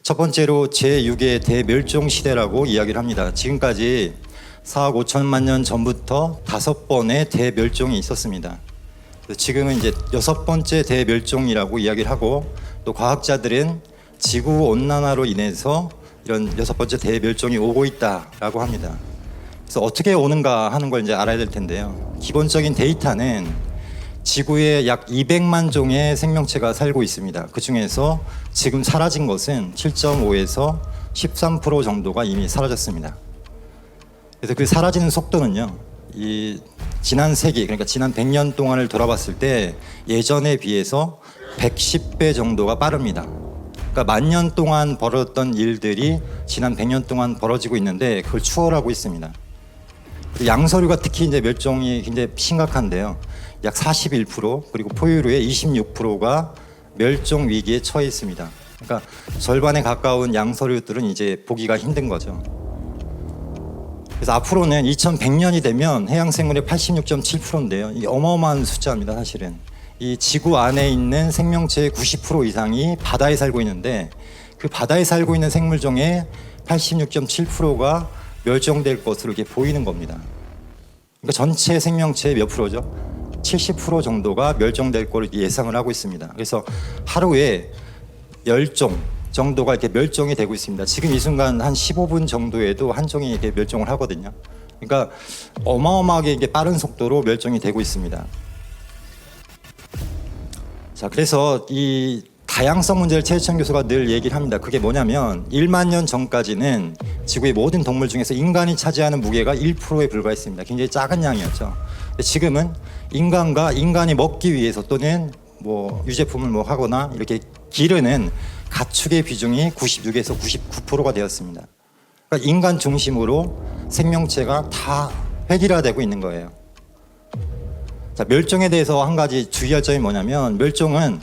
첫 번째로 제6의 대멸종 시대라고 이야기를 합니다. 지금까지 4억 5천만 년 전부터 5번의 대멸종이 있었습니다. 지금은 이제 6번째 대멸종이라고 이야기를 하고, 또 과학자들은 지구 온난화로 인해서 이런 6번째 대멸종이 오고 있다라고 합니다. 그래서 어떻게 오는가 하는 걸 이제 알아야 될 텐데요. 기본적인 데이터는 지구에 약 200만 종의 생명체가 살고 있습니다. 그 중에서 지금 사라진 것은 7.5에서 13% 정도가 이미 사라졌습니다. 그래서 그 사라지는 속도는요, 이 지난 세기, 그러니까 지난 100년 동안을 돌아봤을 때 예전에 비해서 110배 정도가 빠릅니다. 그러니까 10,000년 동안 벌어졌던 일들이 지난 100년 동안 벌어지고 있는데 그걸 추월하고 있습니다. 양서류가 특히 이제 멸종이 굉장히 심각한데요. 약 41%, 그리고 포유류의 26%가 멸종 위기에 처해 있습니다. 그러니까 절반에 가까운 양서류들은 이제 보기가 힘든 거죠. 그래서 앞으로는 2100년이 되면 해양 생물의 86.7%인데요. 이 어마어마한 숫자입니다, 사실은. 이 지구 안에 있는 생명체의 90% 이상이 바다에 살고 있는데, 그 바다에 살고 있는 생물 중에 86.7%가 멸종될 것으로 이렇게 보이는 겁니다. 그러니까 전체 생명체의 몇 프로죠? 70% 정도가 멸종될 거로 예상을 하고 있습니다. 그래서 하루에 10종 정도가 이렇게 멸종이 되고 있습니다. 지금 이 순간 한 15분 정도에도 한 종이 이렇게 멸종을 하거든요. 그러니까 어마어마하게 이게 빠른 속도로 멸종이 되고 있습니다. 자, 그래서 이 다양성 문제를 최혜천 교수가 늘 얘기를 합니다. 그게 뭐냐면 1만 년 전까지는 지구의 모든 동물 중에서 인간이 차지하는 무게가 1%에 불과했습니다. 굉장히 작은 양이었죠. 근데 지금은 인간이 먹기 위해서 또는 뭐 유제품을 뭐 하거나 이렇게 기르는 가축의 비중이 96에서 99%가 되었습니다. 그러니까 인간 중심으로 생명체가 다 획일화되고 있는 거예요. 자, 멸종에 대해서 한 가지 주의할 점이 뭐냐면, 멸종은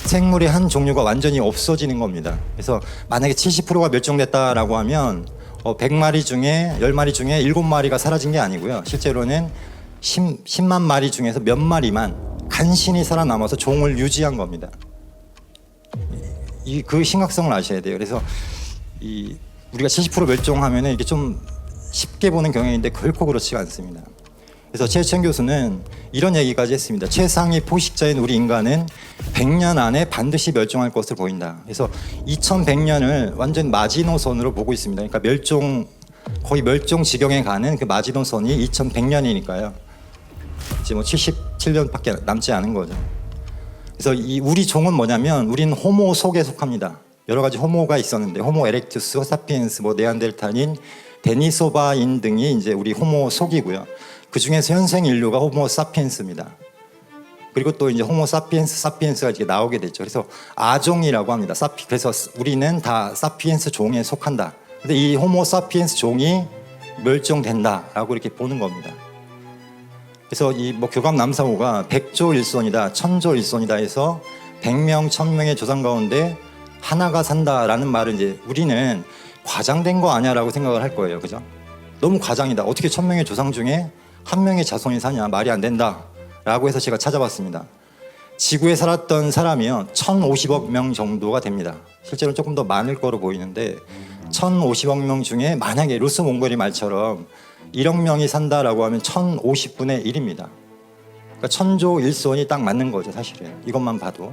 생물의 한 종류가 완전히 없어지는 겁니다. 그래서 만약에 70%가 멸종됐다라고 하면 100마리 중에 10마리 중에 7마리가 사라진 게 아니고요. 실제로는 10만 마리 중에서 몇 마리만 간신히 살아남아서 종을 유지한 겁니다. 그 심각성을 아셔야 돼요. 그래서 우리가 70% 멸종하면 이게 좀 쉽게 보는 경향인데 결코 그렇지가 않습니다. 그래서 최혜천 교수는 이런 얘기까지 했습니다. 최상위 포식자인 우리 인간은 100년 안에 반드시 멸종할 것으로 보인다. 그래서 2100년을 완전 마지노선으로 보고 있습니다. 그러니까 거의 멸종 지경에 가는 그 마지노선이 2100년이니까요. 이제 뭐 77년밖에 남지 않은 거죠. 그래서 우리 종은 뭐냐면, 우리는 호모 속에 속합니다. 여러 가지 호모가 있었는데, 호모 에렉투스, 호사피엔스, 뭐 네안데르탈인, 데니소바인 등이 이제 우리 호모 속이고요. 그 중에서 현생 인류가 호모 사피엔스입니다. 그리고 또 이제 호모 사피엔스가 이렇게 나오게 됐죠. 그래서 아종이라고 합니다. 그래서 우리는 다 사피엔스 종에 속한다. 근데 이 호모 사피엔스 종이 멸종된다라고 이렇게 보는 겁니다. 그래서 뭐 교감 남사호가 100조 일손이다, 1000조 일손이다 해서 100명, 1000명의 조상 가운데 하나가 산다라는 말은 이제 우리는 과장된 거 아니야라고 생각을 할 거예요. 그죠? 너무 과장이다. 어떻게 1000명의 조상 중에 한 명의 자손이 사냐, 말이 안 된다 라고 해서 제가 찾아봤습니다. 지구에 살았던 사람이요 1050억 명 정도가 됩니다. 실제로는 조금 더 많을 거로 보이는데 1050억 명 중에 만약에 루스 몽골이 말처럼 1억 명이 산다라고 하면 1050분의 1입니다. 그러니까 1000조 일손이 딱 맞는 거죠, 사실은. 이것만 봐도.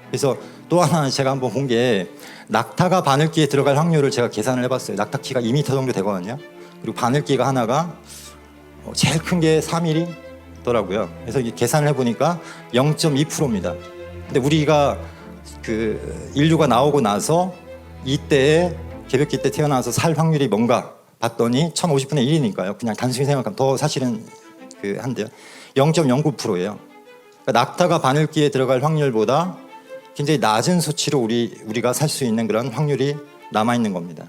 그래서 또 하나 제가 한번 본 게, 낙타가 바늘기에 들어갈 확률을 제가 계산을 해봤어요. 낙타 키가 2m 정도 되거든요. 그리고 바늘기가 하나가 제일 큰 게 3mm더라고요. 그래서 계산을 해보니까 0.2%입니다. 근데 우리가 그 인류가 나오고 나서 이때에 개벽기 때 태어나서 살 확률이 뭔가 봤더니 1050분의 1이니까요. 그냥 단순히 생각하면 더 사실은 한데요. 0.09%예요. 그러니까 낙타가 바늘기에 들어갈 확률보다 굉장히 낮은 수치로 우리가 살 수 있는 그런 확률이 남아있는 겁니다.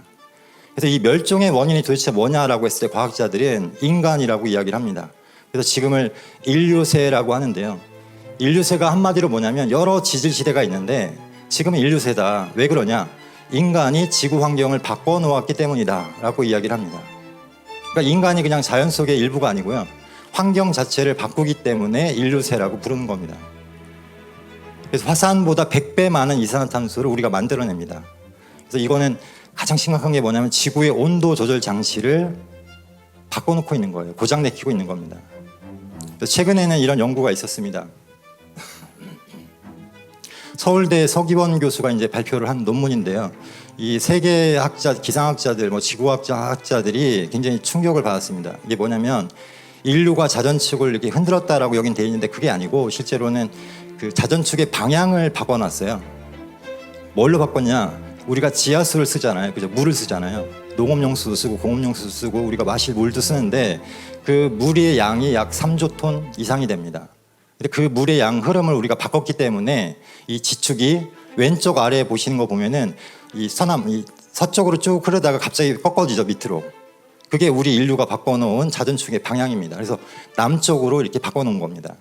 그래서 이 멸종의 원인이 도대체 뭐냐라고 했을 때 과학자들은 인간이라고 이야기를 합니다. 그래서 지금을 인류세라고 하는데요. 인류세가 한마디로 뭐냐면, 여러 지질시대가 있는데 지금은 인류세다. 왜 그러냐? 인간이 지구 환경을 바꿔놓았기 때문이다 라고 이야기를 합니다. 그러니까 인간이 그냥 자연 속의 일부가 아니고요, 환경 자체를 바꾸기 때문에 인류세라고 부르는 겁니다. 그래서 화산보다 100배 많은 이산화탄소를 우리가 만들어냅니다. 그래서 이거는 가장 심각한 게 뭐냐면 지구의 온도 조절 장치를 바꿔놓고 있는 거예요. 고장내키고 있는 겁니다. 그래서 최근에는 이런 연구가 있었습니다. 서울대 서기원 교수가 이제 발표를 한 논문인데요. 이 세계 학자, 기상학자들, 지구학자들이 굉장히 충격을 받았습니다. 이게 뭐냐면 인류가 자전축을 이렇게 흔들었다라고 여긴 돼 있는데 그게 아니고 실제로는 그 자전축의 방향을 바꿔놨어요. 뭘로 바꿨냐? 우리가 지하수를 쓰잖아요. 그죠? 물을 쓰잖아요. 농업용수도 쓰고 공업용수도 쓰고 우리가 마실 물도 쓰는데 그 물의 양이 약 3조 톤 이상이 됩니다. 근데 그 물의 양 흐름을 우리가 바꿨기 때문에 이 지축이 왼쪽 아래에 보시는 거 보면은 이 서쪽으로 쭉 흐르다가 갑자기 꺾어지죠, 밑으로. 그게 우리 인류가 바꿔놓은 자전축의 방향입니다. 그래서 남쪽으로 이렇게 바꿔놓은 겁니다.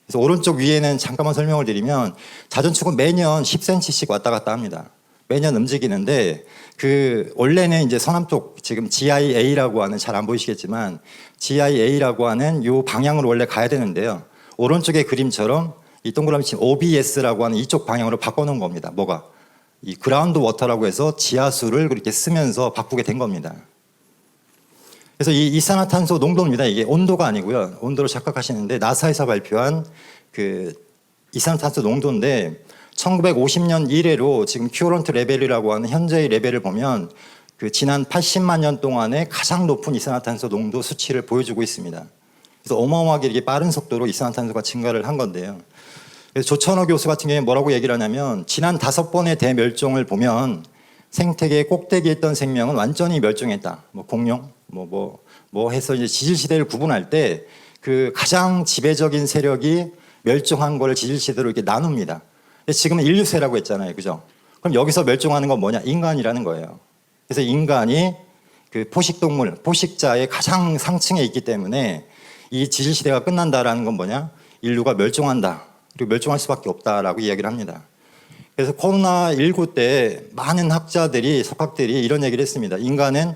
그래서 오른쪽 위에는 잠깐만 설명을 드리면 자전축은 매년 10cm씩 왔다 갔다 합니다. 매년 움직이는데 그 원래는 이제 서남쪽 지금 GIA라고 하는, 잘 안 보이시겠지만 GIA라고 하는 요 방향으로 원래 가야 되는데요. 오른쪽의 그림처럼 이 동그라미 친 OBS라고 하는 이쪽 방향으로 바꿔놓은 겁니다. 뭐가? 이 그라운드 워터라고 해서 지하수를 그렇게 쓰면서 바꾸게 된 겁니다. 그래서 이 이산화탄소 농도입니다. 이게 온도가 아니고요. 온도로 착각하시는데 나사에서 발표한 그 이산화탄소 농도인데 1950년 이래로 지금 큐런트 레벨이라고 하는 현재의 레벨을 보면 그 지난 80만 년 동안에 가장 높은 이산화탄소 농도 수치를 보여주고 있습니다. 그래서 어마어마하게 이렇게 빠른 속도로 이산화탄소가 증가를 한 건데요. 그래서 조천호 교수 같은 경우에 뭐라고 얘기를 하냐면 지난 5번의 대멸종을 보면 생태계의 꼭대기에 있던 생명은 완전히 멸종했다. 공룡, 해서 이제 지질시대를 구분할 때 그 가장 지배적인 세력이 멸종한 거를 지질시대로 이렇게 나눕니다. 근데 지금은 인류세라고 했잖아요. 그죠? 그럼 여기서 멸종하는 건 뭐냐? 인간이라는 거예요. 그래서 인간이 그 포식동물, 포식자의 가장 상층에 있기 때문에 이 지질시대가 끝난다라는 건 뭐냐? 인류가 멸종한다. 그리고 멸종할 수밖에 없다라고 이야기를 합니다. 그래서 코로나19 때 많은 학자들이, 석학들이 이런 얘기를 했습니다. 인간은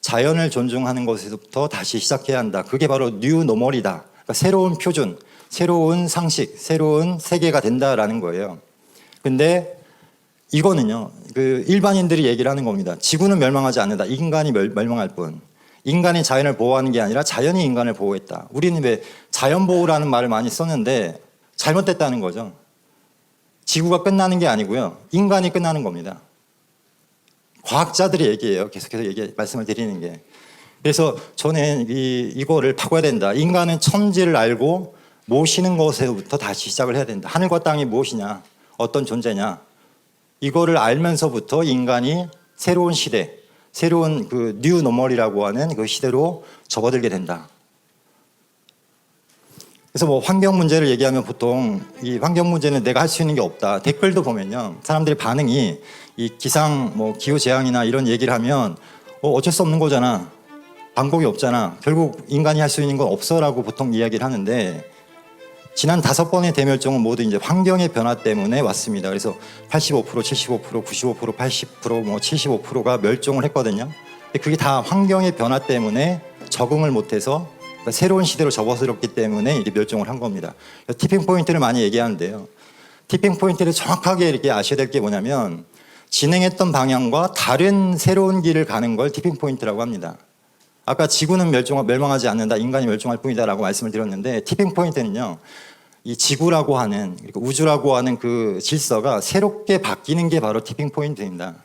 자연을 존중하는 것에서부터 다시 시작해야 한다. 그게 바로 뉴 노멀이다. 그러니까 새로운 표준, 새로운 상식, 새로운 세계가 된다라는 거예요. 근데 이거는요, 그 일반인들이 얘기를 하는 겁니다. 지구는 멸망하지 않는다. 인간이 멸망할 뿐. 인간이 자연을 보호하는 게 아니라 자연이 인간을 보호했다. 우리는 왜 자연보호라는 말을 많이 썼는데 잘못됐다는 거죠. 지구가 끝나는 게 아니고요. 인간이 끝나는 겁니다. 과학자들의 얘기예요. 계속해서 말씀을 드리는 게. 그래서 저는 이거를 바꿔야 된다. 인간은 천지를 알고 모시는 것에서부터 다시 시작을 해야 된다. 하늘과 땅이 무엇이냐, 어떤 존재냐, 이거를 알면서부터 인간이 새로운 시대, 새로운 그 뉴 노멀이라고 하는 그 시대로 접어들게 된다. 그래서 환경 문제를 얘기하면 보통 이 환경 문제는 내가 할 수 있는 게 없다. 댓글도 보면요, 사람들의 반응이 이 기상, 기후 재앙이나 이런 얘기를 하면 어쩔 수 없는 거잖아. 방법이 없잖아. 결국 인간이 할 수 있는 건 없어라고 보통 이야기를 하는데 지난 5번의 대멸종은 모두 이제 환경의 변화 때문에 왔습니다. 그래서 85%, 75%, 95%, 80%, 75%가 멸종을 했거든요. 근데 그게 다 환경의 변화 때문에 적응을 못해서 그러니까 새로운 시대로 접어들었기 때문에 이게 멸종을 한 겁니다. 티핑 포인트를 많이 얘기하는데요. 티핑 포인트를 정확하게 이렇게 아셔야 될 게 뭐냐면 진행했던 방향과 다른 새로운 길을 가는 걸 티핑 포인트라고 합니다. 아까 지구는 멸망하지 않는다, 인간이 멸종할 뿐이다라고 말씀을 드렸는데 티핑 포인트는요, 이 지구라고 하는, 그러니까 우주라고 하는 그 질서가 새롭게 바뀌는 게 바로 티핑 포인트입니다.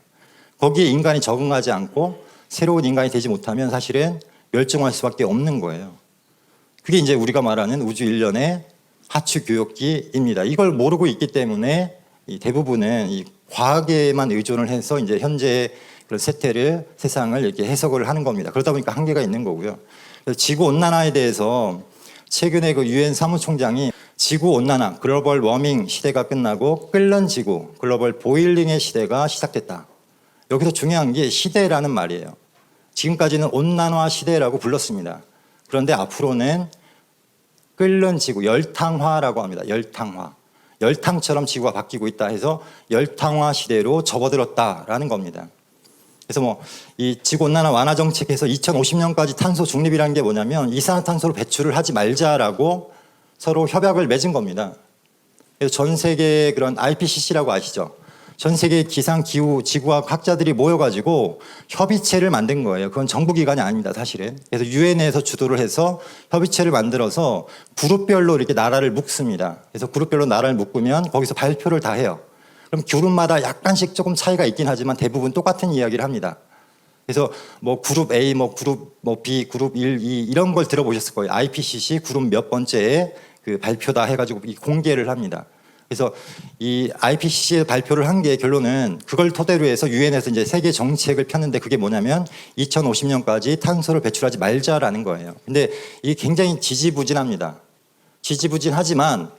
거기에 인간이 적응하지 않고 새로운 인간이 되지 못하면 사실은 멸종할 수밖에 없는 거예요. 그게 이제 우리가 말하는 우주 일련의 하추 교역기입니다. 이걸 모르고 있기 때문에 이 대부분은 이 과학에만 의존을 해서 이제 현재 그런 세상을 이렇게 해석을 하는 겁니다. 그러다 보니까 한계가 있는 거고요. 지구 온난화에 대해서 최근에 그 유엔 사무총장이 지구 온난화, 글로벌 워밍 시대가 끝나고 끓는 지구, 글로벌 보일링의 시대가 시작됐다. 여기서 중요한 게 시대라는 말이에요. 지금까지는 온난화 시대라고 불렀습니다. 그런데 앞으로는 끓는 지구, 열탕화라고 합니다. 열탕화. 열탕처럼 지구가 바뀌고 있다 해서 열탕화 시대로 접어들었다라는 겁니다. 그래서 이 지구온난화 완화 정책에서 2050년까지 탄소 중립이라는 게 뭐냐면 이산화탄소로 배출을 하지 말자라고 서로 협약을 맺은 겁니다. 그래서 전 세계 그런 IPCC라고 아시죠? 전 세계 기상 기후 지구학 학자들이 모여가지고 협의체를 만든 거예요. 그건 정부 기관이 아닙니다, 사실은. 그래서 유엔에서 주도를 해서 협의체를 만들어서 그룹별로 이렇게 나라를 묶습니다. 그래서 그룹별로 나라를 묶으면 거기서 발표를 다 해요. 그럼 그룹마다 약간씩 조금 차이가 있긴 하지만 대부분 똑같은 이야기를 합니다. 그래서 뭐 그룹 A, 뭐 그룹 뭐 B, 그룹 1, 2 이런 걸 들어보셨을 거예요. IPCC 그룹 몇 번째에 그 발표다 해가지고 공개를 합니다. 그래서 이 IPCC에 발표를 한 게 결론은 그걸 토대로 해서 유엔에서 이제 세계 정책을 폈는데 그게 뭐냐면 2050년까지 탄소를 배출하지 말자라는 거예요. 근데 이게 굉장히 지지부진합니다. 지지부진하지만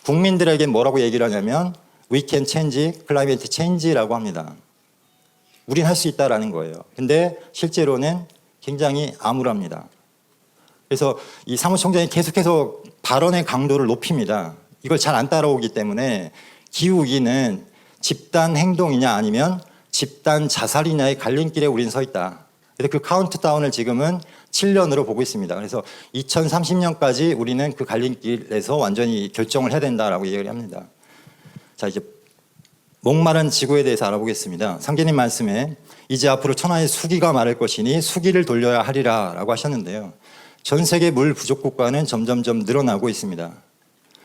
국민들에게 뭐라고 얘기를 하냐면 We can change climate change라고 합니다. 우린 할 수 있다라는 거예요. 근데 실제로는 굉장히 암울합니다. 그래서 이 사무총장이 계속해서 발언의 강도를 높입니다. 이걸 잘 안 따라오기 때문에 기후위기는 집단 행동이냐 아니면 집단 자살이냐의 갈림길에 우린 서 있다. 그래서 그 카운트다운을 지금은 7년으로 보고 있습니다. 그래서 2030년까지 우리는 그 갈림길에서 완전히 결정을 해야 된다라고 얘기를 합니다. 자, 이제 목마른 지구에 대해서 알아보겠습니다. 상계님 말씀에 이제 앞으로 천하의 수기가 마를 것이니 수기를 돌려야 하리라 라고 하셨는데요. 전 세계 물 부족 국가는 점점점 늘어나고 있습니다.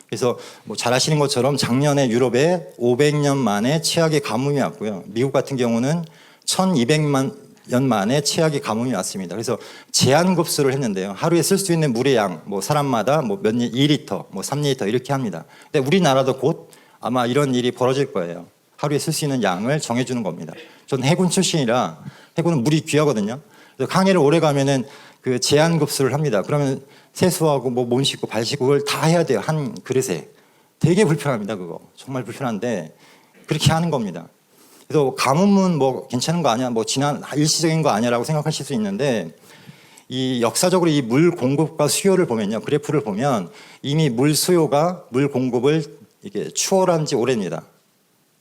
그래서 뭐 잘 아시는 것처럼 작년에 유럽에 500년 만에 최악의 가뭄이 왔고요. 미국 같은 경우는 1200만 년 만에 최악의 가뭄이 왔습니다. 그래서 제한급수를 했는데요. 하루에 쓸 수 있는 물의 양, 뭐 사람마다 뭐 몇 2리터, 뭐 3리터 이렇게 합니다. 근데 우리나라도 곧 아마 이런 일이 벌어질 거예요. 하루에 쓸 수 있는 양을 정해주는 겁니다. 저는 해군 출신이라 해군은 물이 귀하거든요. 그래서 강의를 오래 가면은 그 제한급수를 합니다. 그러면 세수하고 뭐 몸 씻고 발 씻고 그걸 다 해야 돼요. 한 그릇에. 되게 불편합니다. 그거. 정말 불편한데 그렇게 하는 겁니다. 그래서 가뭄은 뭐 괜찮은 거 아니야? 뭐 지난 일시적인 거 아니야라고 생각하실 수 있는데 이 역사적으로 이 물 공급과 수요를 보면요. 그래프를 보면 이미 물 수요가 물 공급을 이게 추월한 지 오래입니다.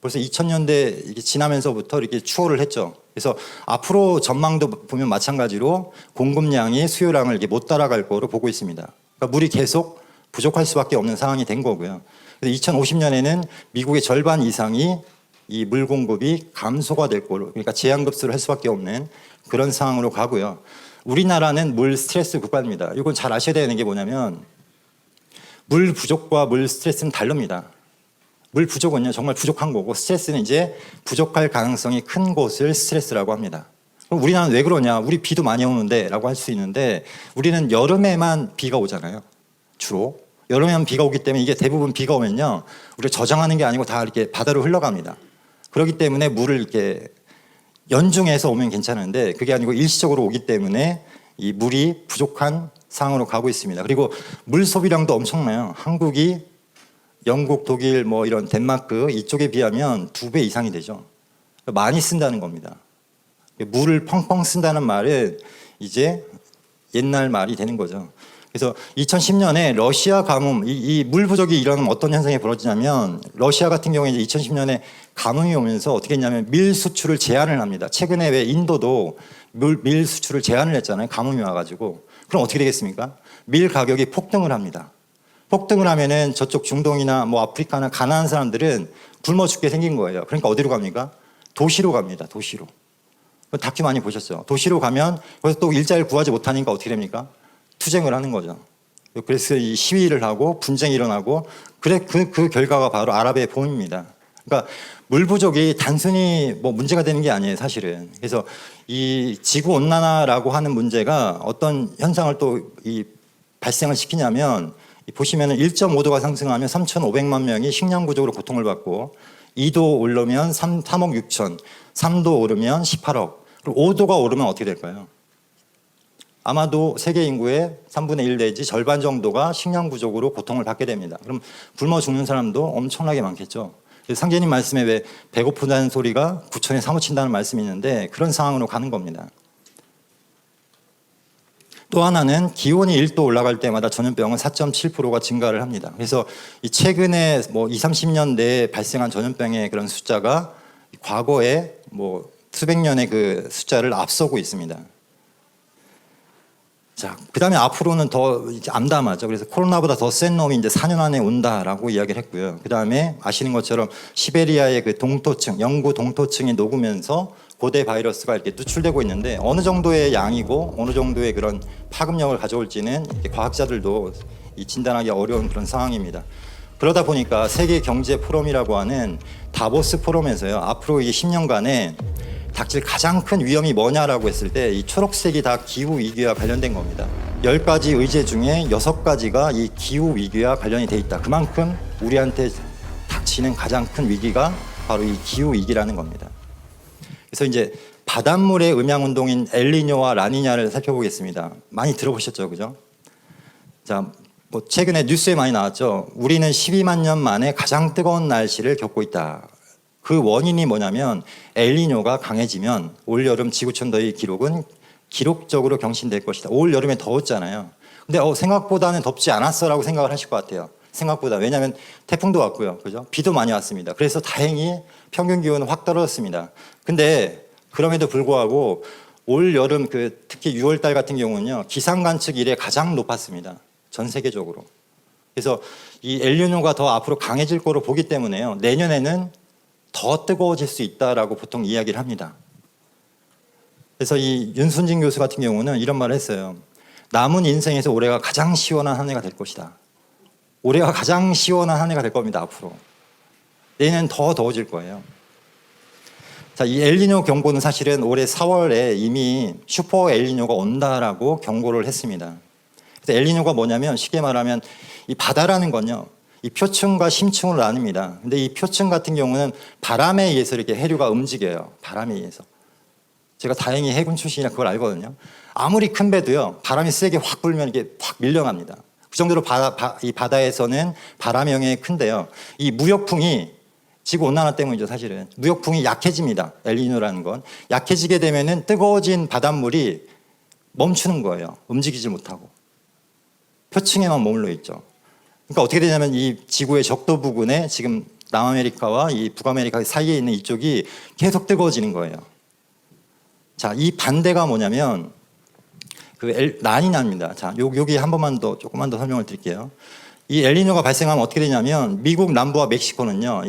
벌써 2000년대 이게 지나면서부터 이렇게 추월을 했죠. 그래서 앞으로 전망도 보면 마찬가지로 공급량이 수요량을 이렇게 못 따라갈 거로 보고 있습니다. 그러니까 물이 계속 부족할 수밖에 없는 상황이 된 거고요. 그래서 2050년에는 미국의 절반 이상이 이 물 공급이 감소가 될 거로, 그러니까 제한급수를 할 수밖에 없는 그런 상황으로 가고요. 우리나라는 물 스트레스 국가입니다. 이건 잘 아셔야 되는 게 뭐냐면 물 부족과 물 스트레스는 다릅니다. 물 부족은요 정말 부족한 거고 스트레스는 이제 부족할 가능성이 큰 곳을 스트레스라고 합니다. 그럼 우리나라는 왜 그러냐? 우리 비도 많이 오는데 라고 할 수 있는데 우리는 여름에만 비가 오잖아요. 주로 여름에만 비가 오기 때문에 이게 대부분 비가 오면요 우리가 저장하는 게 아니고 다 이렇게 바다로 흘러갑니다. 그렇기 때문에 물을 이렇게 연중해서 오면 괜찮은데 그게 아니고 일시적으로 오기 때문에 이 물이 부족한 상황으로 가고 있습니다. 그리고 물 소비량도 엄청나요. 한국이 영국, 독일, 뭐 이런 덴마크 이쪽에 비하면 2배 이상이 되죠. 많이 쓴다는 겁니다. 물을 펑펑 쓴다는 말은 이제 옛날 말이 되는 거죠. 그래서 2010년에 러시아 가뭄, 이 물 부족이 일어나면 어떤 현상이 벌어지냐면 러시아 같은 경우에 이제 2010년에 가뭄이 오면서 어떻게 했냐면 밀 수출을 제한을 합니다. 최근에 왜 인도도 밀 수출을 제한을 했잖아요. 가뭄이 와가지고. 그럼 어떻게 되겠습니까? 밀 가격이 폭등을 합니다. 폭등을 하면은 저쪽 중동이나 뭐 아프리카나 가난한 사람들은 굶어 죽게 생긴 거예요. 그러니까 어디로 갑니까? 도시로 갑니다. 도시로. 다큐 많이 보셨죠? 도시로 가면 거기서 또 일자리를 구하지 못하니까 어떻게 됩니까? 투쟁을 하는 거죠. 그래서 이 시위를 하고 분쟁이 일어나고 그 결과가 바로 아랍의 봄입니다. 그러니까 물 부족이 단순히 뭐 문제가 되는 게 아니에요, 사실은. 그래서 이 지구 온난화라고 하는 문제가 어떤 현상을 또 이 발생을 시키냐면 보시면은 1.5도가 상승하면 3,500만 명이 식량 부족으로 고통을 받고 2도 오르면 3억 6천, 3도 오르면 18억, 그리고 5도가 오르면 어떻게 될까요? 아마도 세계 인구의 3분의 1 내지 절반 정도가 식량 부족으로 고통을 받게 됩니다. 그럼 굶어 죽는 사람도 엄청나게 많겠죠. 상제님 말씀에 왜 배고프다는 소리가 구천에 사무친다는 말씀이 있는데 그런 상황으로 가는 겁니다. 또 하나는 기온이 1도 올라갈 때마다 전염병은 4.7%가 증가를 합니다. 그래서 이 최근에 뭐 20, 30년 내에 발생한 전염병의 그런 숫자가 과거에 뭐 수백 년의 그 숫자를 앞서고 있습니다. 자, 그다음에 앞으로는 더 이제 암담하죠. 그래서 코로나보다 더 센 놈이 이제 4년 안에 온다라고 이야기를 했고요. 그다음에 아시는 것처럼 시베리아의 그 동토층, 영구 동토층이 녹으면서 고대 바이러스가 이렇게 누출되고 있는데 어느 정도의 양이고 어느 정도의 그런 파급력을 가져올지는 이제 과학자들도 이 진단하기 어려운 그런 상황입니다. 그러다 보니까 세계 경제 포럼이라고 하는 다보스 포럼에서요. 앞으로 이 10년간에 닥칠 가장 큰 위험이 뭐냐라고 했을 때 이 초록색이 다 기후 위기와 관련된 겁니다. 10가지 의제 중에 6가지가 이 기후 위기와 관련이 돼 있다. 그만큼 우리한테 닥치는 가장 큰 위기가 바로 이 기후 위기라는 겁니다. 그래서 이제 바닷물의 음양 운동인 엘니뇨와 라니냐를 살펴보겠습니다. 많이 들어보셨죠, 그죠? 자, 뭐 최근에 뉴스에 많이 나왔죠. 우리는 12만 년 만에 가장 뜨거운 날씨를 겪고 있다. 그 원인이 뭐냐면 엘니뇨가 강해지면 올 여름 지구촌 더위 기록은 기록적으로 경신될 것이다. 올 여름에 더웠잖아요. 근데 생각보다는 덥지 않았어라고 생각을 하실 것 같아요. 생각보다. 왜냐하면 태풍도 왔고요. 그죠? 비도 많이 왔습니다. 그래서 다행히 평균 기온은 확 떨어졌습니다. 근데 그럼에도 불구하고 올 여름 특히 6월 달 같은 경우는요. 기상 관측 이래 가장 높았습니다. 전 세계적으로. 그래서 이 엘니뇨가 더 앞으로 강해질 거로 보기 때문에요. 내년에는 더 뜨거워질 수 있다라고 보통 이야기를 합니다. 그래서 이 윤순진 교수 같은 경우는 이런 말을 했어요. 남은 인생에서 올해가 가장 시원한 한 해가 될 것이다. 올해가 가장 시원한 한 해가 될 겁니다. 앞으로. 내년은 더 더워질 거예요. 자, 이 엘니뇨 경보는 사실은 올해 4월에 이미 슈퍼 엘니뇨가 온다라고 경고를 했습니다. 그래서 엘니뇨가 뭐냐면 쉽게 말하면 이 바다라는 건요. 이 표층과 심층으로 나뉩니다. 근데 이 표층 같은 경우는 바람에 의해서 이렇게 해류가 움직여요. 바람에 의해서. 제가 다행히 해군 출신이라 그걸 알거든요. 아무리 큰 배도요. 바람이 세게 확 불면 이게 확 밀려갑니다. 그 정도로 이 바다에서는 바람의 영향이 큰데요. 이 무역풍이 지구온난화 때문이죠, 사실은. 무역풍이 약해집니다. 엘니뇨라는 건. 약해지게 되면은 뜨거워진 바닷물이 멈추는 거예요. 움직이지 못하고. 표층에만 머물러 있죠. 그러니까 어떻게 되냐면 이 지구의 적도 부근에 지금 남아메리카와 이 북아메리카 사이에 있는 이쪽이 계속 뜨거워지는 거예요. 자, 이 반대가 뭐냐면 라니냐입니다. 자, 여기 한 번만 더 조금만 더 설명을 드릴게요. 이 엘니뇨가 발생하면 어떻게 되냐면 미국 남부와 멕시코는요,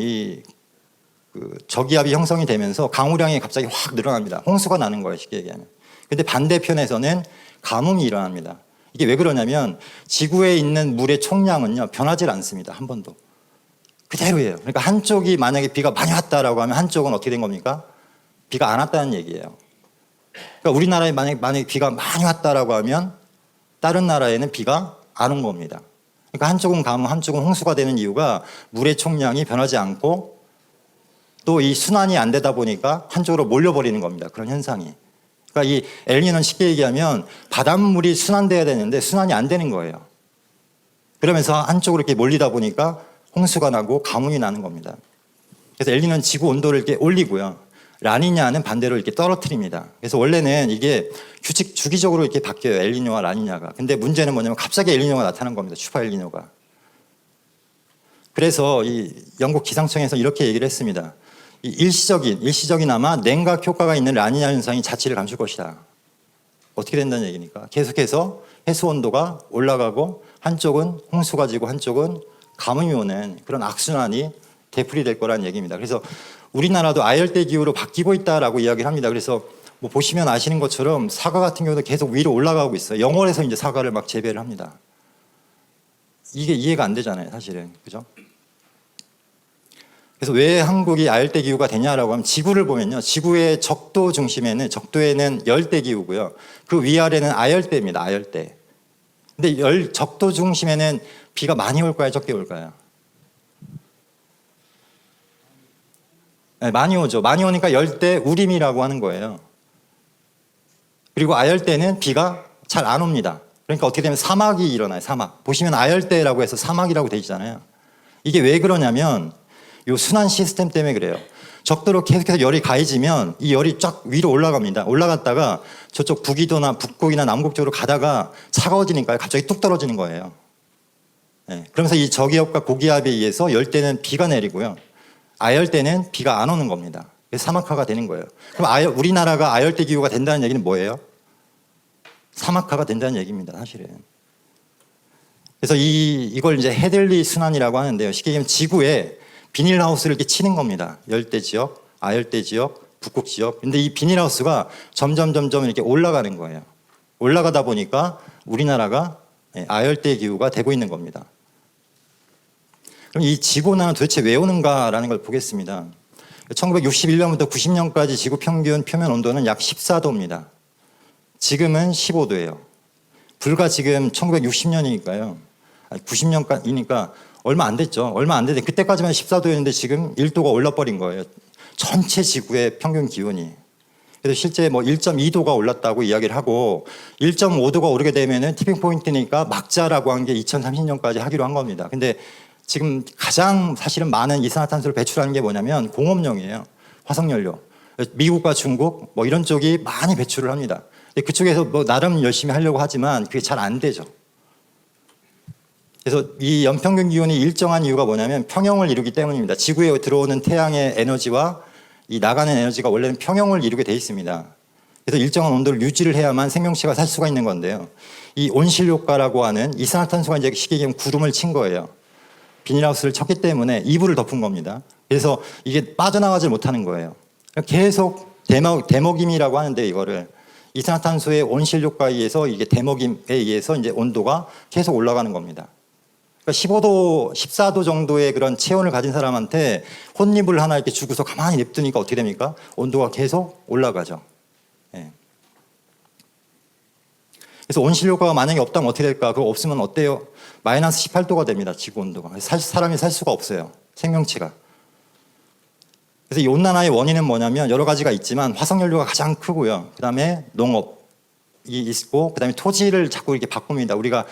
저기압이 형성이 되면서 강우량이 갑자기 확 늘어납니다. 홍수가 나는 거예요, 쉽게 얘기하면. 근데 반대편에서는 가뭄이 일어납니다. 이게 왜 그러냐면 지구에 있는 물의 총량은요 변하지 않습니다. 한 번도. 그대로예요. 그러니까 한쪽이 만약에 비가 많이 왔다라고 하면 한쪽은 어떻게 된 겁니까? 비가 안 왔다는 얘기예요. 그러니까 우리나라에 만약에 비가 많이 왔다라고 하면 다른 나라에는 비가 안 온 겁니다. 그러니까 한쪽은 가뭄, 한쪽은 홍수가 되는 이유가 물의 총량이 변하지 않고 또 이 순환이 안 되다 보니까 한쪽으로 몰려버리는 겁니다. 그런 현상이. 그러니까 이 엘니뇨는 쉽게 얘기하면 바닷물이 순환돼야 되는데 순환이 안 되는 거예요. 그러면서 한쪽으로 이렇게 몰리다 보니까 홍수가 나고 가뭄이 나는 겁니다. 그래서 엘니뇨는 지구 온도를 이렇게 올리고요. 라니냐는 반대로 이렇게 떨어뜨립니다. 그래서 원래는 이게 주기적으로 이렇게 바뀌어요. 엘니뇨와 라니냐가. 근데 문제는 뭐냐면 갑자기 엘니뇨가 나타난 겁니다. 슈퍼 엘니뇨가. 그래서 이 영국 기상청에서 이렇게 얘기를 했습니다. 이 일시적이나마 냉각 효과가 있는 라니냐 현상이 자취를 감출 것이다. 어떻게 된다는 얘기니까. 계속해서 해수 온도가 올라가고 한쪽은 홍수가 지고 한쪽은 가뭄이 오는 그런 악순환이 되풀이될 거라는 얘기입니다. 그래서 우리나라도 아열대 기후로 바뀌고 있다라고 이야기를 합니다. 그래서 뭐 보시면 아시는 것처럼 사과 같은 경우도 계속 위로 올라가고 있어요. 영월에서 이제 사과를 막 재배를 합니다. 이게 이해가 안 되잖아요, 사실은. 그죠? 그래서 왜 한국이 아열대 기후가 되냐라고 하면 지구를 보면요. 지구의 적도에는 열대 기후고요. 그 위아래는 아열대입니다. 아열대. 근데 적도 중심에는 비가 많이 올까요? 적게 올까요? 네, 많이 오죠. 많이 오니까 열대 우림이라고 하는 거예요. 그리고 아열대는 비가 잘 안 옵니다. 그러니까 어떻게 되면 사막이 일어나요. 사막. 보시면 아열대라고 해서 사막이라고 돼 있잖아요. 이게 왜 그러냐면 이 순환 시스템 때문에 그래요. 적도로 계속해서 열이 가해지면 이 열이 쫙 위로 올라갑니다. 올라갔다가 저쪽 북극이나 남극 쪽으로 가다가 차가워지니까 갑자기 뚝 떨어지는 거예요. 네. 그러면서 이 저기압과 고기압에 의해서 열대는 비가 내리고요. 아열대는 비가 안 오는 겁니다. 그래서 사막화가 되는 거예요. 그럼 우리나라가 아열대 기후가 된다는 얘기는 뭐예요? 사막화가 된다는 얘기입니다, 사실은. 그래서 이걸 이제 헤들리 순환이라고 하는데요. 쉽게 얘기하면 지구에 비닐하우스를 이렇게 치는 겁니다. 열대 지역, 아열대 지역, 북극 지역. 근데 이 비닐하우스가 점점 이렇게 올라가는 거예요. 올라가다 보니까 우리나라가 아열대 기후가 되고 있는 겁니다. 그럼 이 지구온난화는 도대체 왜 오는가라는 걸 보겠습니다. 1961년부터 90년까지 지구 평균 표면 온도는 약 14도입니다. 지금은 15도예요. 불과 지금 1960년이니까요. 90년이니까 얼마 안 됐죠. 얼마 안 됐는데 그때까지만 14도였는데 지금 1도가 올라버린 거예요. 전체 지구의 평균 기온이. 그래서 실제 뭐 1.2도가 올랐다고 이야기를 하고 1.5도가 오르게 되면은 티핑 포인트니까 막자라고 한 게 2030년까지 하기로 한 겁니다. 근데 지금 가장 사실은 많은 이산화탄소를 배출하는 게 뭐냐면 공업용이에요. 화석연료. 미국과 중국 뭐 이런 쪽이 많이 배출을 합니다. 근데 그쪽에서 뭐 나름 열심히 하려고 하지만 그게 잘 안 되죠. 그래서 이 연평균 기온이 일정한 이유가 뭐냐면 평형을 이루기 때문입니다. 지구에 들어오는 태양의 에너지와 이 나가는 에너지가 원래는 평형을 이루게 돼 있습니다. 그래서 일정한 온도를 유지를 해야만 생명체가 살 수가 있는 건데요. 이 온실 효과라고 하는 이산화탄소가 이제 쉽게 얘기하면 구름을 친 거예요. 비닐하우스를 쳤기 때문에 이불을 덮은 겁니다. 그래서 이게 빠져나가지 못하는 거예요. 계속 대먹임이라고 하는데 이거를 이산화탄소의 온실 효과에 의해서 이게 대먹임에 의해서 이제 온도가 계속 올라가는 겁니다. 그러니까 15도, 14도 정도의 그런 체온을 가진 사람한테 혼입을 하나 이렇게 주고서 가만히 냅두니까 어떻게 됩니까? 온도가 계속 올라가죠. 예. 그래서 온실 효과가 만약에 없다면 어떻게 될까? 그거 없으면 어때요? 마이너스 18도가 됩니다. 지구 온도가. 사람이 살 수가 없어요. 생명체가. 그래서 이 온난화의 원인은 뭐냐면 여러 가지가 있지만 화석연료가 가장 크고요. 그 다음에 농업이 있고 그 다음에 토지를 자꾸 이렇게 바꿉니다. 우리가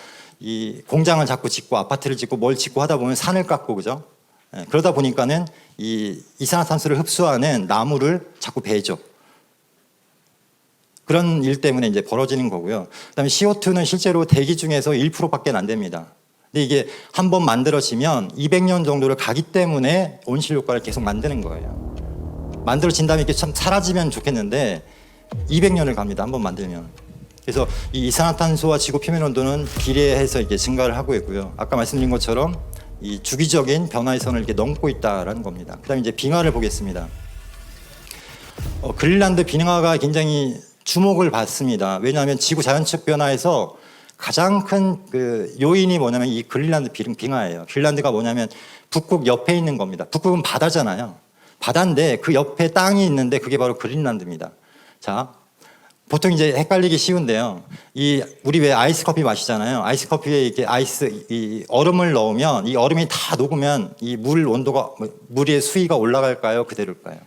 이 공장을 자꾸 짓고 아파트를 짓고 뭘 짓고 하다 보면 산을 깎고 그죠? 예, 그러다 보니까는 이 이산화탄소를 흡수하는 나무를 자꾸 베죠. 그런 일 때문에 이제 벌어지는 거고요. 그다음에 CO2는 실제로 대기 중에서 1%밖에 안 됩니다. 근데 이게 한번 만들어지면 200년 정도를 가기 때문에 온실 효과를 계속 만드는 거예요. 만들어진 다음에 이렇게 참 사라지면 좋겠는데 200년을 갑니다. 한번 만들면. 그래서 이 이산화탄소와 지구 표면 온도는 비례해서 이게 증가를 하고 있고요. 아까 말씀드린 것처럼 이 주기적인 변화의 선을 이렇게 넘고 있다라는 겁니다. 그다음에 이제 빙하를 보겠습니다. 그린란드 빙하가 굉장히 주목을 받습니다. 왜냐하면 지구 자연적 변화에서 가장 큰 그 요인이 뭐냐면 이 그린란드 빙하예요. 그린란드가 뭐냐면 북극 옆에 있는 겁니다. 북극은 바다잖아요. 바다인데 그 옆에 땅이 있는데 그게 바로 그린란드입니다. 자, 보통 이제 헷갈리기 쉬운데요. 우리 왜 아이스 커피 마시잖아요. 아이스 커피에 이렇게 이 얼음을 넣으면 이 얼음이 다 녹으면 이 물 온도가 물의 수위가 올라갈까요? 그대로일까요?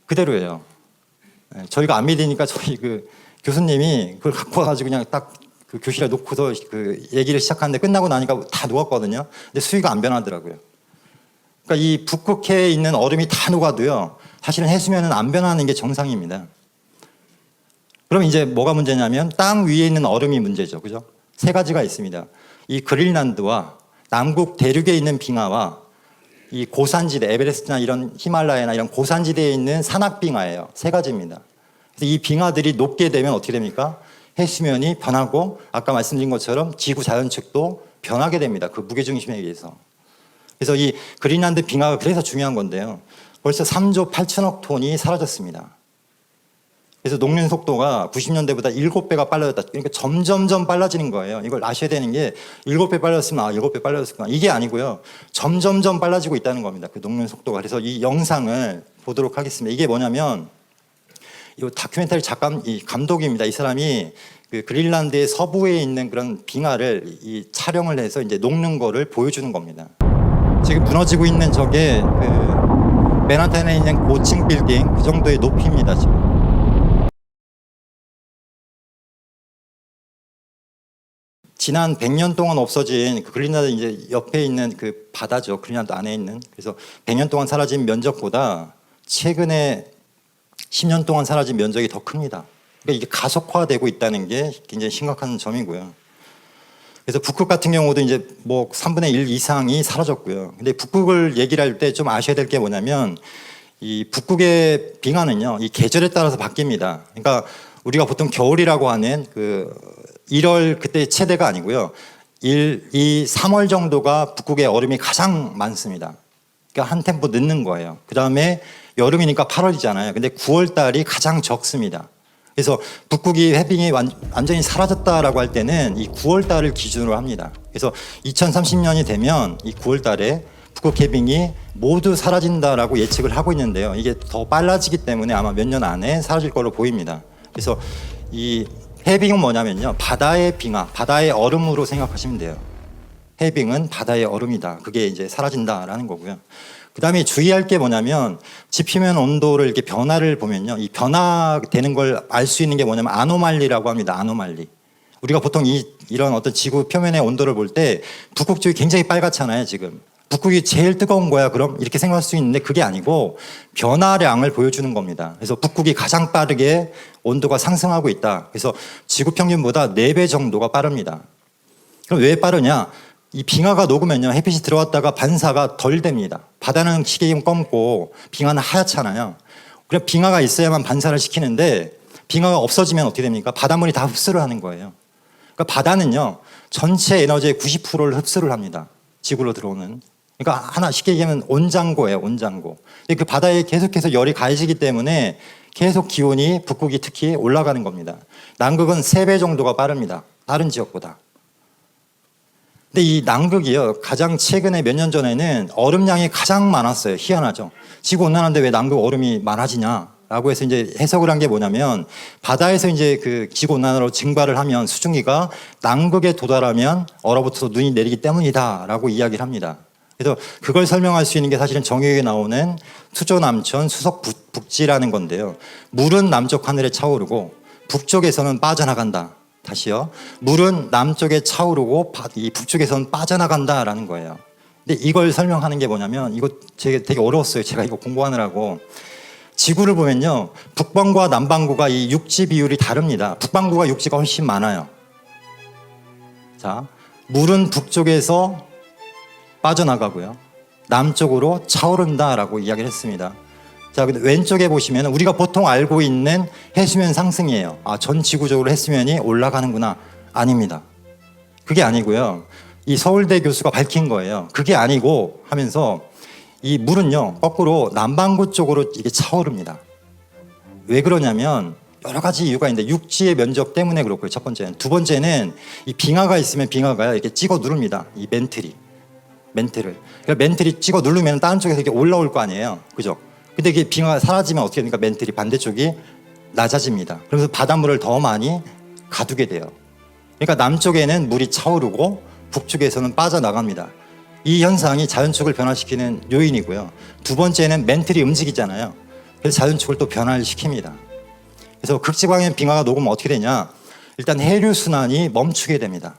그대로예요. 저희가 안 믿으니까 저희 그 교수님이 그걸 갖고 와가지고 그냥 딱 그 교실에 놓고서 그 얘기를 시작하는데 끝나고 나니까 다 녹았거든요. 근데 수위가 안 변하더라고요. 그러니까 이 북극해에 있는 얼음이 다 녹아도요. 사실은 해수면은 안 변하는 게 정상입니다. 그럼 이제 뭐가 문제냐면 땅 위에 있는 얼음이 문제죠. 그죠? 세 가지가 있습니다. 이 그린란드와 남극 대륙에 있는 빙하와 이 고산지대, 에베레스트나 이런 히말라야나 이런 고산지대에 있는 산악빙하예요. 세 가지입니다. 그래서 이 빙하들이 녹게 되면 어떻게 됩니까? 해수면이 변하고 아까 말씀드린 것처럼 지구 자연축도 변하게 됩니다. 그 무게중심에 의해서. 그래서 이 그린란드 빙하가 그래서 중요한 건데요. 벌써 3조 8천억 톤이 사라졌습니다. 그래서 녹는 속도가 90년대보다 7배가 빨라졌다. 그러니까 점점점 빨라지는 거예요. 이걸 아셔야 되는 게 7배 빨라졌으면 7배 빨라졌구나. 이게 아니고요. 점점점 빨라지고 있다는 겁니다. 그 녹는 속도가. 그래서 이 영상을 보도록 하겠습니다. 이게 뭐냐면 이 다큐멘터리 작가, 이 감독입니다. 이 사람이 그 그린란드의 서부에 있는 그런 빙하를 이 촬영을 해서 이제 녹는 거를 보여주는 겁니다. 지금 무너지고 있는 저게 그 맨하탄에 있는 고층 빌딩 그 정도의 높이입니다. 지금. 지난 100년 동안 없어진 그 그린란드 이제 옆에 있는 그 바다죠. 그린란드 안에 있는. 그래서 100년 동안 사라진 면적보다 최근에 10년 동안 사라진 면적이 더 큽니다. 그러니까 이게 가속화되고 있다는 게 굉장히 심각한 점이고요. 그래서 북극 같은 경우도 이제 뭐 3분의 1 이상이 사라졌고요. 근데 북극을 얘기를 할 때 좀 아셔야 될 게 뭐냐면 이 북극의 빙하는요, 이 계절에 따라서 바뀝니다. 그러니까 우리가 보통 겨울이라고 하는 그 1월 그때 최대가 아니고요. 1, 2, 3월 정도가 북극의 얼음이 가장 많습니다. 그러니까 한 템포 늦는 거예요. 그 다음에 여름이니까 8월이잖아요. 근데 9월 달이 가장 적습니다. 그래서 북극이 해빙이 완전히 사라졌다라고 할 때는 이 9월 달을 기준으로 합니다. 그래서 2030년이 되면 이 9월 달에 북극 해빙이 모두 사라진다라고 예측을 하고 있는데요. 이게 더 빨라지기 때문에 아마 몇 년 안에 사라질 걸로 보입니다. 그래서 이 해빙은 뭐냐면요, 바다의 빙하, 바다의 얼음으로 생각하시면 돼요. 해빙은 바다의 얼음이다. 그게 이제 사라진다라는 거고요. 그 다음에 주의할 게 뭐냐면 지표면 온도를 이렇게 변화를 보면요, 이 변화되는 걸 알 수 있는 게 뭐냐면 아노말리라고 합니다. 아노말리. 우리가 보통 이런 어떤 지구 표면의 온도를 볼 때 북극 쪽이 굉장히 빨갛잖아요. 지금 북극이 제일 뜨거운 거야 그럼 이렇게 생각할 수 있는데 그게 아니고 변화량을 보여주는 겁니다. 그래서 북극이 가장 빠르게 온도가 상승하고 있다. 그래서 지구 평균보다 4배 정도가 빠릅니다. 그럼 왜 빠르냐? 이 빙하가 녹으면요, 햇빛이 들어왔다가 반사가 덜 됩니다. 바다는 시계임 검고 빙하는 하얗잖아요. 그래 빙하가 있어야만 반사를 시키는데 빙하가 없어지면 어떻게 됩니까? 바닷물이 다 흡수를 하는 거예요. 그러니까 바다는요, 전체 에너지의 90%를 흡수를 합니다. 지구로 들어오는. 그러니까 하나 쉽게 얘기하면 온장고예요, 온장고. 근데 그 바다에 계속해서 열이 가해지기 때문에 계속 기온이 북극이 특히 올라가는 겁니다. 남극은 3배 정도가 빠릅니다. 다른 지역보다. 근데 이 남극이요, 가장 최근에 몇 년 전에는 얼음량이 가장 많았어요. 희한하죠. 지구 온난화인데 왜 남극 얼음이 많아지냐라고 해서 이제 해석을 한 게 뭐냐면 바다에서 이제 그 지구 온난화로 증발을 하면 수증기가 남극에 도달하면 얼어붙어서 눈이 내리기 때문이다라고 이야기를 합니다. 그래서 그걸 설명할 수 있는 게 사실은 정유에 나오는 수조남천 수석북지라는 건데요. 물은 남쪽 하늘에 차오르고 북쪽에서는 빠져나간다. 다시요. 물은 남쪽에 차오르고 이 북쪽에서는 빠져나간다라는 거예요. 근데 이걸 설명하는 게 뭐냐면 이거 되게 어려웠어요. 제가 이거 공부하느라고. 지구를 보면요, 북반구와 남반구가 이 육지 비율이 다릅니다. 북반구가 육지가 훨씬 많아요. 자, 물은 북쪽에서 빠져나가고요, 남쪽으로 차오른다라고 이야기를 했습니다. 자, 근데 왼쪽에 보시면 우리가 보통 알고 있는 해수면 상승이에요. 아, 전 지구적으로 해수면이 올라가는구나. 아닙니다. 그게 아니고요. 이 서울대 교수가 밝힌 거예요. 그게 아니고 하면서 이 물은요, 거꾸로 남반구 쪽으로 이게 차오릅니다. 왜 그러냐면 여러 가지 이유가 있는데 육지의 면적 때문에 그렇고요. 첫 번째는. 두 번째는 이 빙하가 있으면 빙하가 이렇게 찍어 누릅니다. 이 멘틀을. 그러니까 멘틀이 찍어 누르면 다른 쪽에서 이렇게 올라올 거 아니에요. 그죠? 근데 이게 빙하가 사라지면 어떻게 됩니까? 멘틀이 반대쪽이 낮아집니다. 그래서 바닷물을 더 많이 가두게 돼요. 그러니까 남쪽에는 물이 차오르고 북쪽에서는 빠져나갑니다. 이 현상이 자연축을 변화시키는 요인이고요. 두 번째는 멘틀이 움직이잖아요. 그래서 자연축을 또 변화를 시킵니다. 그래서 극지방의 빙하가 녹으면 어떻게 되냐? 일단 해류순환이 멈추게 됩니다.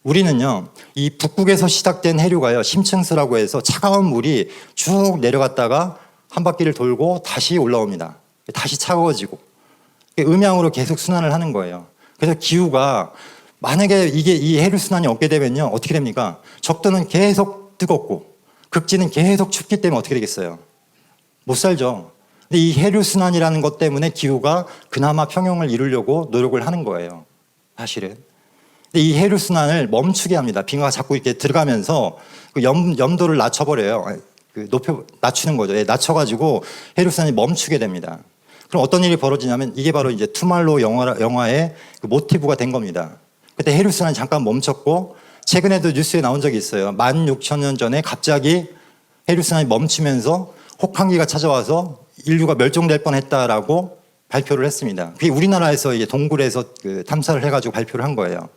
우리는요, 이 북극에서 시작된 해류가요, 심층수라고 해서 차가운 물이 쭉 내려갔다가 한 바퀴를 돌고 다시 올라옵니다. 다시 차가워지고 음양으로 계속 순환을 하는 거예요. 그래서 기후가 만약에 이 해류 순환이 없게 되면요, 어떻게 됩니까? 적도는 계속 뜨겁고 극지는 계속 춥기 때문에 어떻게 되겠어요? 못 살죠. 근데 이 해류 순환이라는 것 때문에 기후가 그나마 평형을 이루려고 노력을 하는 거예요. 사실은. 근데 이 해류 순환을 멈추게 합니다. 빙하가 자꾸 이렇게 들어가면서 그 염도를 낮춰버려요. 낮추는 거죠. 낮춰가지고 해류순환이 멈추게 됩니다. 그럼 어떤 일이 벌어지냐면 이게 바로 이제 투말로우 영화의 그 모티브가 된 겁니다. 그때 해류순환이 잠깐 멈췄고 최근에도 뉴스에 나온 적이 있어요. 16,000년 전에 갑자기 해류순환이 멈추면서 혹한기가 찾아와서 인류가 멸종될 뻔했다라고 발표를 했습니다. 그게 우리나라에서 이제 동굴에서 그 탐사를 해가지고 발표를 한 거예요.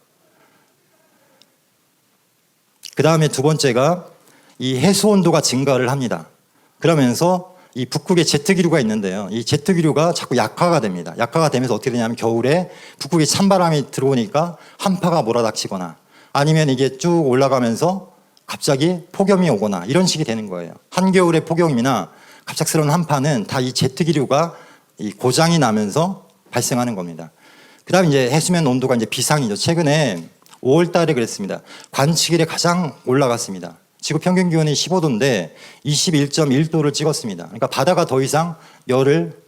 그 다음에 두 번째가 이 해수 온도가 증가를 합니다. 그러면서 이 북극에 제트기류가 있는데요. 이 제트기류가 자꾸 약화가 됩니다. 약화가 되면서 어떻게 되냐면 겨울에 북극에 찬바람이 들어오니까 한파가 몰아닥치거나 아니면 이게 쭉 올라가면서 갑자기 폭염이 오거나 이런 식이 되는 거예요. 한겨울의 폭염이나 갑작스러운 한파는 다 이 제트기류가 이 고장이 나면서 발생하는 겁니다. 그 다음에 이제 해수면 온도가 이제 비상이죠. 최근에 5월 달에 그랬습니다. 관측일에 가장 올라갔습니다. 지구 평균 기온이 15도인데 21.1도를 찍었습니다. 그러니까 바다가 더 이상 열을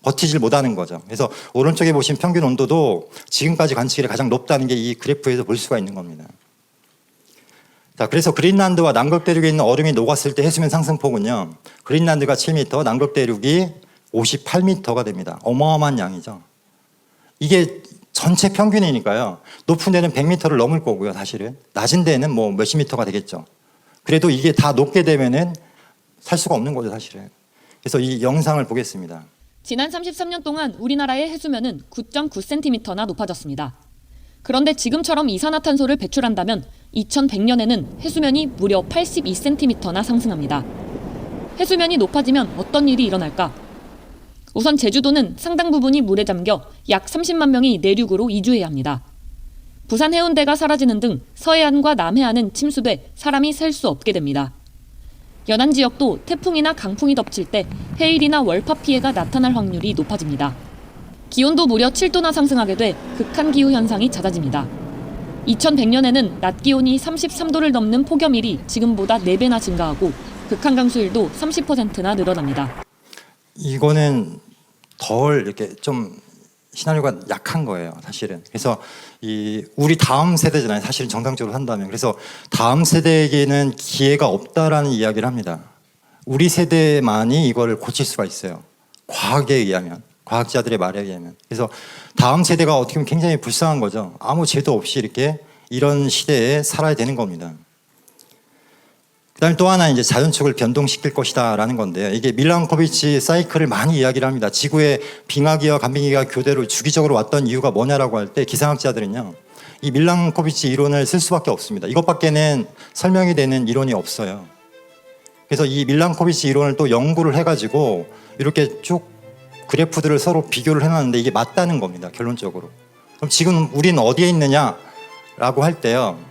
버티질 못하는 거죠. 그래서 오른쪽에 보신 평균 온도도 지금까지 관측이 가장 높다는 게 이 그래프에서 볼 수가 있는 겁니다. 자, 그래서 그린란드와 남극 대륙에 있는 얼음이 녹았을 때 해수면 상승폭은요. 그린란드가 7m, 남극 대륙이 58m가 됩니다. 어마어마한 양이죠. 이게 전체 평균이니까요. 높은 데는 100m를 넘을 거고요, 사실은. 낮은 데는 뭐 몇십 미터가 되겠죠. 그래도 이게 다 녹게 되면은 살 수가 없는 거죠, 사실은. 그래서 이 영상을 보겠습니다. 지난 33년 동안 우리나라의 해수면은 9.9cm나 높아졌습니다. 그런데 지금처럼 이산화탄소를 배출한다면 2100년에는 해수면이 무려 82cm나 상승합니다. 해수면이 높아지면 어떤 일이 일어날까? 우선 제주도는 상당 부분이 물에 잠겨 약 30만 명이 내륙으로 이주해야 합니다. 부산 해운대가 사라지는 등 서해안과 남해안은 침수돼 사람이 살 수 없게 됩니다. 연안 지역도 태풍이나 강풍이 덮칠 때 해일이나 월파 피해가 나타날 확률이 높아집니다. 기온도 무려 7도나 상승하게 돼 극한 기후 현상이 잦아집니다. 2100년에는 낮 기온이 33도를 넘는 폭염일이 지금보다 4배나 증가하고 극한 강수일도 30%나 늘어납니다. 이거는 덜 이렇게 좀 시나리오가 약한 거예요, 사실은. 그래서 우리 다음 세대잖아요, 사실은 정상적으로 한다면. 그래서 다음 세대에게는 기회가 없다라는 이야기를 합니다. 우리 세대만이 이거를 고칠 수가 있어요. 과학에 의하면, 과학자들의 말에 의하면. 그래서 다음 세대가 어떻게 보면 굉장히 불쌍한 거죠. 아무 죄도 없이 이렇게 이런 시대에 살아야 되는 겁니다. 그다음에 또 하나 이제 자연축을 변동시킬 것이다라는 건데요. 이게 밀란코비치 사이클을 많이 이야기를 합니다. 지구에 빙하기와 간빙하기가 교대로 주기적으로 왔던 이유가 뭐냐라고 할 때 기상학자들은요, 이 밀란코비치 이론을 쓸 수밖에 없습니다. 이것밖에는 설명이 되는 이론이 없어요. 그래서 이 밀란코비치 이론을 또 연구를 해가지고 이렇게 쭉 그래프들을 서로 비교를 해놨는데 이게 맞다는 겁니다, 결론적으로. 그럼 지금 우리는 어디에 있느냐라고 할 때요.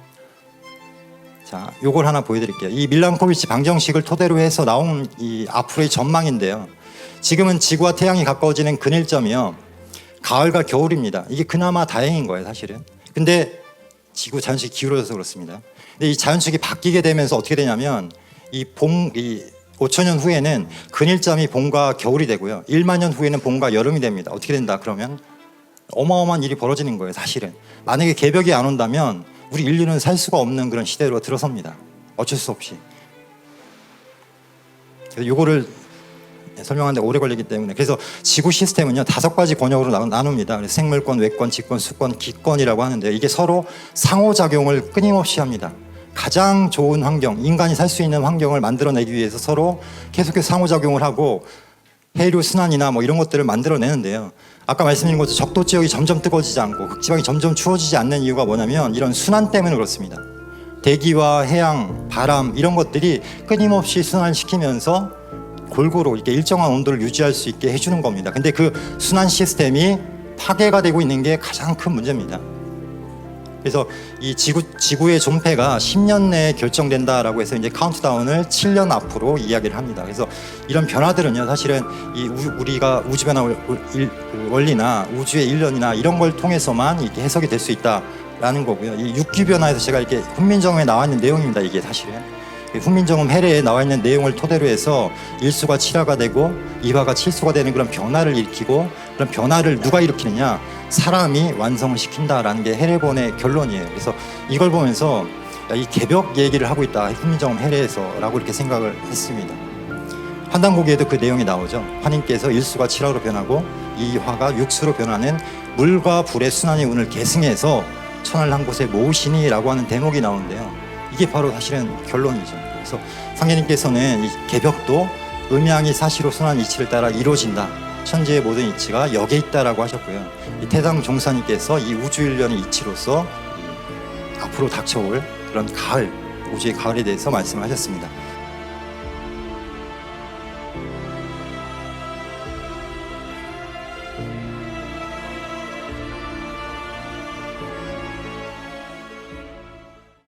자, 요걸 하나 보여드릴게요. 이 밀란코비치 방정식을 토대로 해서 나온 이 앞으로의 전망인데요. 지금은 지구와 태양이 가까워지는 근일점이요, 가을과 겨울입니다. 이게 그나마 다행인 거예요, 사실은. 근데 지구 자연축이 기울어져서 그렇습니다. 근데 이 자연축이 바뀌게 되면서 어떻게 되냐면 이 5천년 후에는 근일점이 봄과 겨울이 되고요. 1만 년 후에는 봄과 여름이 됩니다. 어떻게 된다 그러면 어마어마한 일이 벌어지는 거예요, 사실은. 만약에 개벽이 안 온다면 우리 인류는 살 수가 없는 그런 시대로 들어섭니다. 어쩔 수 없이. 그래서 이거를 설명하는데 오래 걸리기 때문에. 그래서 지구 시스템은요 5가지 권역으로 나눕니다. 그래서 생물권, 외권, 직권, 수권, 기권이라고 하는데요. 이게 서로 상호작용을 끊임없이 합니다. 가장 좋은 환경, 인간이 살 수 있는 환경을 만들어내기 위해서 서로 계속해서 상호작용을 하고 해류 순환이나 뭐 이런 것들을 만들어내는데요. 아까 말씀드린 것처럼 적도 지역이 점점 뜨거워지지 않고 극지방이 점점 추워지지 않는 이유가 뭐냐면 이런 순환 때문에 그렇습니다. 대기와 해양, 바람 이런 것들이 끊임없이 순환시키면서 골고루 이렇게 일정한 온도를 유지할 수 있게 해주는 겁니다. 근데 그 순환 시스템이 파괴가 되고 있는 게 가장 큰 문제입니다. 그래서 이 지구의 존폐가 10년 내에 결정된다라고 해서 이제 카운트다운을 7년 앞으로 이야기를 합니다. 그래서 이런 변화들은요, 사실은 우리가 우주 변화 원리나 우주의 일련이나 이런 걸 통해서만 이렇게 해석이 될 수 있다라는 거고요. 이 육기 변화에서 제가 이렇게 훈민정음에 나와 있는 내용입니다. 이게 사실은 훈민정음 해례에 나와 있는 내용을 토대로 해서 일수가 7화가 되고 2화가 7수가 되는 그런 변화를 일으키고, 그런 변화를 누가 일으키느냐? 사람이 완성을 시킨다라는 게 해례본의 결론이에요. 그래서 이걸 보면서 이 개벽 얘기를 하고 있다, 훈민정음 해례에서라고 이렇게 생각을 했습니다. 환단고기에도 그 내용이 나오죠. 하나님께서 일수가 7화로 변하고 2화가 6수로 변하는 물과 불의 순환의 운을 계승해서 천을 한 곳에 모으시니라고 하는 대목이 나오는데요. 이게 바로 사실은 결론이죠. 그래서 상계님께서는 이 개벽도 음양이 사시로 순환 이치를 따라 이루어진다, 천지의 모든 이치가 역에 있다라고 하셨고요. 이 태상 종사님께서 이 우주일련의 이치로서 앞으로 닥쳐올 그런 가을, 우주의 가을에 대해서 말씀을 하셨습니다.